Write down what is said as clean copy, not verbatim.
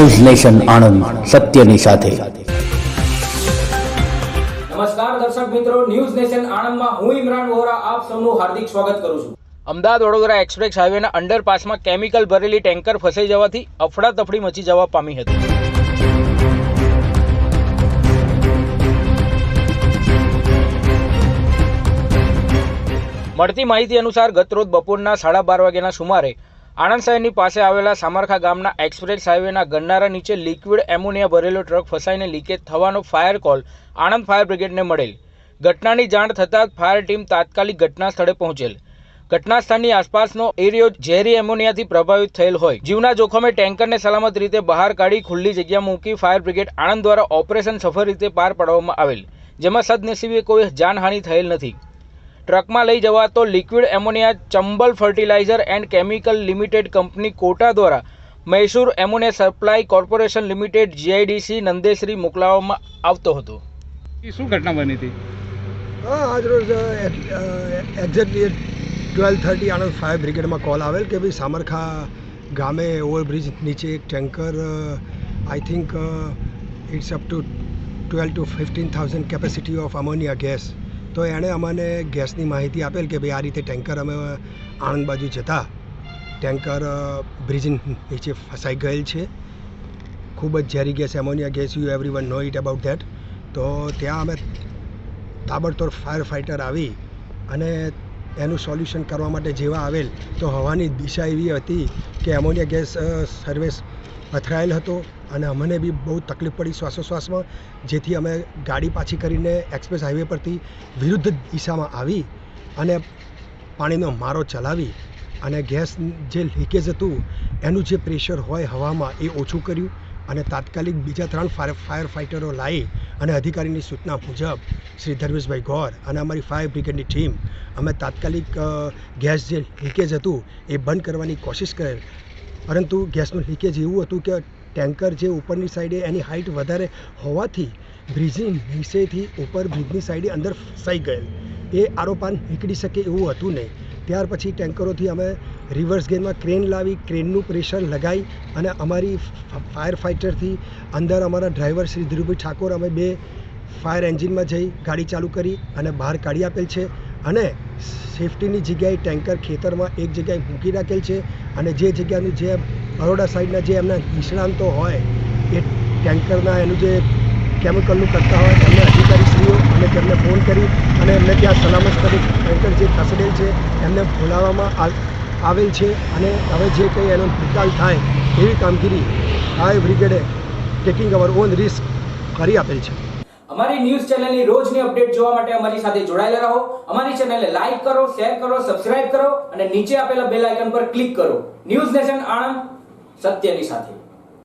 News nation Anand, સત્યની સાથે. નમસ્કાર દર્શક મિત્રો, ન્યૂઝ નેશન આણંદમાં હું ઇમરાન વોરા આપ સૌનું હાર્દિક સ્વાગત કરું છું. અમદાવાદ વડોદરા એક્સપ્રેસ હાઈવેના અંડરપાસમાં કેમિકલ ભરેલી ટેન્કર ફસાઈ જવાથી અફડાતફડી મચી જવા પામી હતી. મળતી માહિતી અનુસાર ગતરોજ બપોરના 12:30 વાગ્યાના સુમારે આણંદ શહેરની પાસે આવેલા સામરખા ગામના એક્સપ્રેસ હાઈવેના ગન્નારા નીચે લિક્વિડ એમોનિયા ભરેલો ટ્રક ફસાઈને લીકેજ થવાનો ફાયર કોલ આણંદ ફાયર બ્રિગેડને મળેલ. ઘટનાની જાણ થતાં ફાયર ટીમ તાત્કાલિક ઘટના સ્થળે પહોંચેલ. ઘટના સ્થળની આસપાસનો એરિયો ઝેરી એમોનિયાથી પ્રભાવિત થયેલ હોય જીવના જોખમે ટેન્કરને સલામત રીતે બહાર કાઢી ખુલ્લી જગ્યા મૂકી ફાયર બ્રિગેડ આણંદ દ્વારા ઓપરેશન સફળ રીતે પાર પાડવામાં આવેલ, જેમાં સદનસીબે કોઈ જાનહાનિ થયેલ નથી. ટ્રકમાં લઈ જવાતો liquid ammonia Chambal fertiliser and chemical limited company Kota દ્વારા Mysore ammonia supply corporation limited GIDC Nandesari મોકલાવવામાં આવતો હતો. શું ઘટના બની હતી? આજ રોજ એક્ઝેક્ટલી 12:30 આણંદ ફાયર બ્રિગેડમાં કોલ આવેલ કે ભાઈ સામરખા ગામે ઓવરબ્રિજ નીચે એક tanker I think it's up to 12,000 to 15,000 capacity of ammonia gas. તો એણે અમને ગેસની માહિતી આપેલ કે ભાઈ આ રીતે ટેન્કર અમે આણંદ બાજુ જતા ટેન્કર બ્રિજ નીચે ફસાઈ ગયેલ છે. ખૂબ જ ઝેરી gas ammonia gas, you everyone know it about that. તો ત્યાં અમે તાબડતોડ ફાયર ફાઇટર આવી અને એનું સોલ્યુશન કરવા માટે જેવા આવેલ તો હવાની દિશા એવી હતી કે એમોનિયા ગેસ સર્વિસ પથરાયેલ હતો અને અમને બી બહુ તકલીફ પડી શ્વાસોશ્વાસમાં, જેથી અમે ગાડી પાછી કરીને એક્સપ્રેસ હાઈવે પરથી વિરુદ્ધ દિશામાં આવી અને પાણીનો મારો ચલાવી અને ગેસ જે લીકેજ હતું એનું જે પ્રેશર હોય હવામાં એ ઓછું કર્યું અને તાત્કાલિક બીજા 3 ફાયર ફાઇટરો લાવી અને અધિકારીની સૂચના મુજબ શ્રી ધર્મેશભાઈ ગોર અને અમારી ફાયર બ્રિગેડની ટીમ અમે તાત્કાલિક ગેસ જે લીકેજ હતું એ બંધ કરવાની કોશિશ કરેલ. પરંતુ ગેસનું લીકેજ એવું હતું કે ટેન્કર જે ઉપરની સાઈડે એની હાઇટ વધારે હોવાથી બ્રિજની નીચેથી ઉપર બ્રિજની સાઈડે અંદર ફસાઈ ગયેલ. એ આરોપાર નીકળી શકે એવું હતું નહીં. ત્યાર પછી ટેન્કરોથી અમે રિવર્સ ગેરમાં ક્રેન લાવી ક્રેનનું પ્રેશર લગાવી અને અમારી ફાયર ફાઇટરથી અંદર અમારા ડ્રાઈવર શ્રી ધીરુભાઈ ઠાકોર અમે 2 ફાયર એન્જિનમાં જઈ ગાડી ચાલુ કરી અને બહાર કાઢી આપેલ છે અને સેફટીની જગ્યાએ ટેન્કર ખેતરમાં એક જગ્યાએ મૂકી રાખેલ છે અને જે જગ્યાનું જે બરોડા સાઈડના જે એમના નિષ્ણાંતો હોય એ ટેન્કરના એનું જે કેમિકલનું કરતા હોય એમને અધિકારીશ્રીઓ અને તેમને ફોન કરી અને એમને ત્યાં સલામત કરી ટેન્કર જે ખસેડેલ છે એમને બોલાવવામાં આવેલ છે અને હવે જે કંઈ એનો નિકાલ થાય એવી કામગીરી ફાયર બ્રિગેડે ટેકિંગ અવર ઓન રિસ્ક કરી આપેલ છે. અમારી ન્યૂઝ ચેનલની રોજની અપડેટ જોવા માટે અમારી સાથે જોડાયેલા રહો. અમારી ચેનલને લાઈક કરો, શેર કરો, સબસ્ક્રાઇબ કરો અને નીચે આપેલા બેલ આઇકન પર ક્લિક કરો. ન્યૂઝ નેશન આણંદ, સત્યની સાથે.